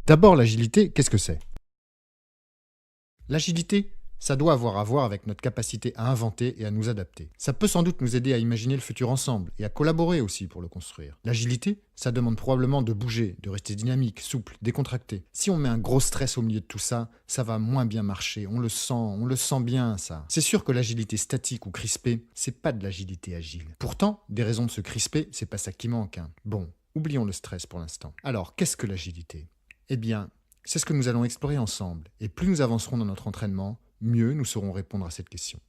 D'abord, l'agilité, qu'est-ce que c'est? L'agilité, ça doit avoir à voir avec notre capacité à inventer et à nous adapter. Ça peut sans doute nous aider à imaginer le futur ensemble et à collaborer aussi pour le construire. L'agilité, ça demande probablement de bouger, de rester dynamique, souple, décontracté. Si on met un gros stress au milieu de tout ça, ça va moins bien marcher. On le sent bien ça. C'est sûr que l'agilité statique ou crispée, c'est pas de l'agilité agile. Pourtant, des raisons de se crisper, c'est pas ça qui manque, hein. Bon, oublions le stress pour l'instant. Alors, qu'est-ce que l'agilité? Eh bien, c'est ce que nous allons explorer ensemble. Et plus nous avancerons dans notre entraînement, mieux nous saurons répondre à cette question.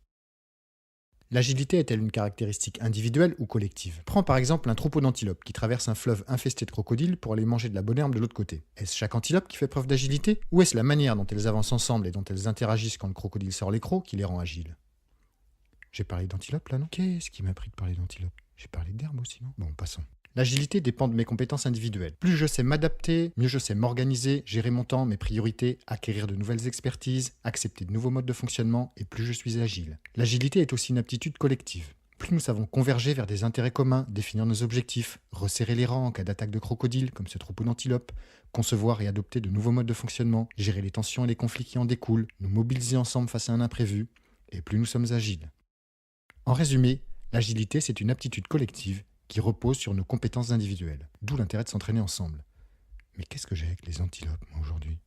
L'agilité est-elle une caractéristique individuelle ou collective? Prends par exemple un troupeau d'antilopes qui traverse un fleuve infesté de crocodiles pour aller manger de la bonne herbe de l'autre côté. Est-ce chaque antilope qui fait preuve d'agilité? Ou est-ce la manière dont elles avancent ensemble et dont elles interagissent quand le crocodile sort les crocs qui les rend agiles? J'ai parlé d'antilope là, non? Qu'est-ce qui m'a pris de parler d'antilope? J'ai parlé d'herbe aussi, non? Bon, passons. L'agilité dépend de mes compétences individuelles. Plus je sais m'adapter, mieux je sais m'organiser, gérer mon temps, mes priorités, acquérir de nouvelles expertises, accepter de nouveaux modes de fonctionnement, et plus je suis agile. L'agilité est aussi une aptitude collective. Plus nous savons converger vers des intérêts communs, définir nos objectifs, resserrer les rangs en cas d'attaque de crocodiles, comme ce troupeau d'antilopes, concevoir et adopter de nouveaux modes de fonctionnement, gérer les tensions et les conflits qui en découlent, nous mobiliser ensemble face à un imprévu, et plus nous sommes agiles. En résumé, l'agilité, c'est une aptitude collective qui repose sur nos compétences individuelles, d'où l'intérêt de s'entraîner ensemble. Mais qu'est-ce que j'ai avec les antilopes, moi, aujourd'hui?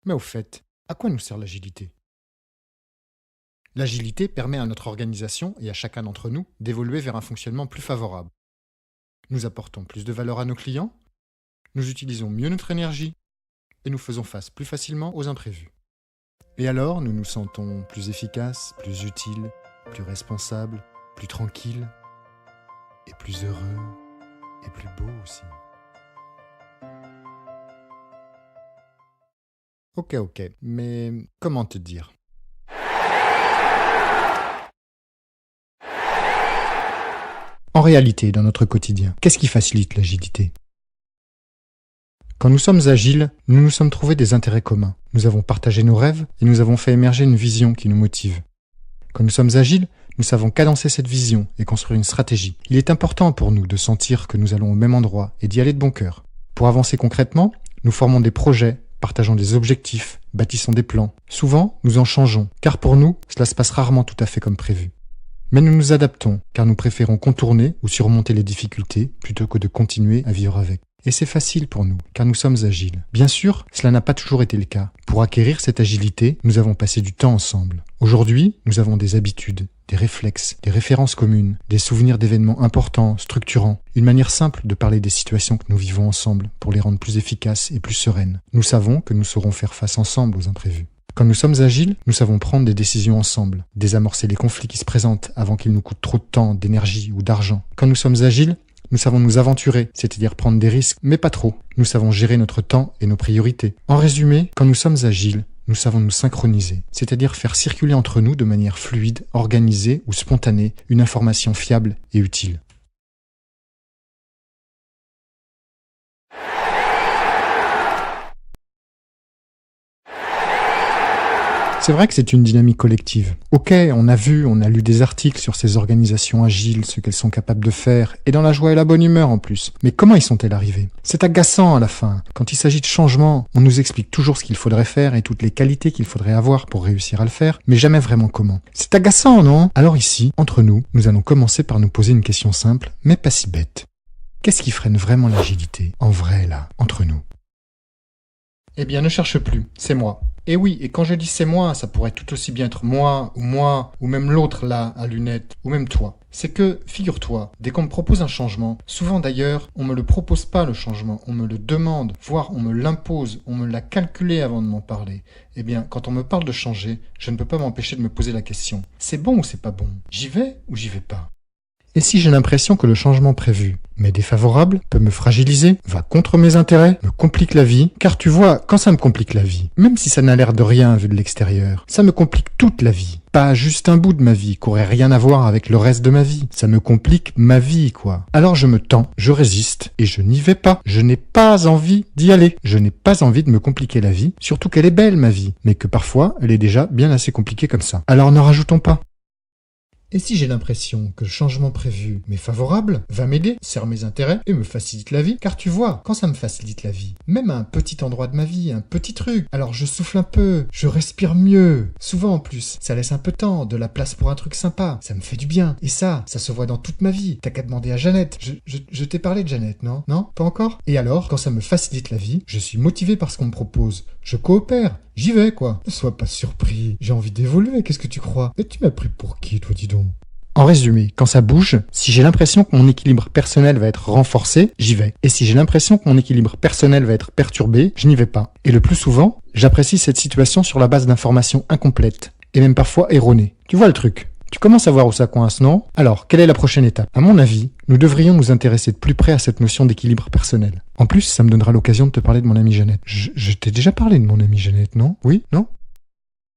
Mais au fait, à quoi nous sert l'agilité? L'agilité permet à notre organisation et à chacun d'entre nous d'évoluer vers un fonctionnement plus favorable. Nous apportons plus de valeur à nos clients, nous utilisons mieux notre énergie et nous faisons face plus facilement aux imprévus. Et alors, nous nous sentons plus efficaces, plus utiles, plus responsables, plus tranquilles, et plus heureux, et plus beau aussi. Ok, mais comment te dire? En réalité, dans notre quotidien, qu'est-ce qui facilite l'agilité? Quand nous sommes agiles, nous nous sommes trouvés des intérêts communs. Nous avons partagé nos rêves et nous avons fait émerger une vision qui nous motive. Quand nous sommes agiles, nous savons cadencer cette vision et construire une stratégie. Il est important pour nous de sentir que nous allons au même endroit et d'y aller de bon cœur. Pour avancer concrètement, nous formons des projets, partageons des objectifs, bâtissons des plans. Souvent, nous en changeons, car pour nous, cela se passe rarement tout à fait comme prévu. Mais nous nous adaptons, car nous préférons contourner ou surmonter les difficultés plutôt que de continuer à vivre avec. Et c'est facile pour nous, car nous sommes agiles. Bien sûr, cela n'a pas toujours été le cas. Pour acquérir cette agilité, nous avons passé du temps ensemble. Aujourd'hui, nous avons des habitudes, des réflexes, des références communes, des souvenirs d'événements importants, structurants, une manière simple de parler des situations que nous vivons ensemble pour les rendre plus efficaces et plus sereines. Nous savons que nous saurons faire face ensemble aux imprévus. Quand nous sommes agiles, nous savons prendre des décisions ensemble, désamorcer les conflits qui se présentent avant qu'ils nous coûtent trop de temps, d'énergie ou d'argent. Quand nous sommes agiles, nous savons nous aventurer, c'est-à-dire prendre des risques, mais pas trop. Nous savons gérer notre temps et nos priorités. En résumé, quand nous sommes agiles, nous savons nous synchroniser, c'est-à-dire faire circuler entre nous de manière fluide, organisée ou spontanée une information fiable et utile. C'est vrai que c'est une dynamique collective. Ok, on a lu des articles sur ces organisations agiles, ce qu'elles sont capables de faire, et dans la joie et la bonne humeur en plus. Mais comment y sont-elles arrivées? C'est agaçant à la fin. Quand il s'agit de changement, on nous explique toujours ce qu'il faudrait faire et toutes les qualités qu'il faudrait avoir pour réussir à le faire, mais jamais vraiment comment. C'est agaçant, non? Alors ici, entre nous, nous allons commencer par nous poser une question simple, mais pas si bête. Qu'est-ce qui freine vraiment l'agilité, en vrai là, entre nous? Eh bien, ne cherche plus, c'est moi. Et oui, et quand je dis c'est moi, ça pourrait tout aussi bien être moi, ou même l'autre là, à lunettes, ou même toi. C'est que, figure-toi, dès qu'on me propose un changement, souvent d'ailleurs, on me le propose pas le changement, on me le demande, voire on me l'impose, on me l'a calculé avant de m'en parler. Eh bien, quand on me parle de changer, je ne peux pas m'empêcher de me poser la question. C'est bon ou c'est pas bon? J'y vais ou j'y vais pas? Et si j'ai l'impression que le changement prévu m'est défavorable, peut me fragiliser, va contre mes intérêts, me complique la vie, car tu vois, quand ça me complique la vie, même si ça n'a l'air de rien vu de l'extérieur, ça me complique toute la vie. Pas juste un bout de ma vie, qui aurait rien à voir avec le reste de ma vie. Ça me complique ma vie, quoi. Alors je me tends, je résiste, et je n'y vais pas. Je n'ai pas envie d'y aller. Je n'ai pas envie de me compliquer la vie, surtout qu'elle est belle, ma vie, mais que parfois, elle est déjà bien assez compliquée comme ça. Alors n'en rajoutons pas. Et si j'ai l'impression que le changement prévu m'est favorable, va m'aider, sert mes intérêts et me facilite la vie, car tu vois, quand ça me facilite la vie, même à un petit endroit de ma vie, un petit truc, alors je souffle un peu, je respire mieux. Souvent en plus, ça laisse un peu de temps, de la place pour un truc sympa, ça me fait du bien. Et ça se voit dans toute ma vie. T'as qu'à demander à Jeannette. Je t'ai parlé de Jeannette, non? Non? Pas encore? Et alors, quand ça me facilite la vie, je suis motivé par ce qu'on me propose. Je coopère. J'y vais, quoi. Ne sois pas surpris. J'ai envie d'évoluer, qu'est-ce que tu crois? Mais tu m'as pris pour qui, toi, dis donc? En résumé, quand ça bouge, si j'ai l'impression que mon équilibre personnel va être renforcé, j'y vais. Et si j'ai l'impression que mon équilibre personnel va être perturbé, je n'y vais pas. Et le plus souvent, j'apprécie cette situation sur la base d'informations incomplètes, et même parfois erronées. Tu vois le truc? Tu commences à voir où ça coince, non? Alors, quelle est la prochaine étape? À mon avis, nous devrions nous intéresser de plus près à cette notion d'équilibre personnel. En plus, ça me donnera l'occasion de te parler de mon amie Jeannette. Je t'ai déjà parlé de mon amie Jeannette, non? Oui? Non?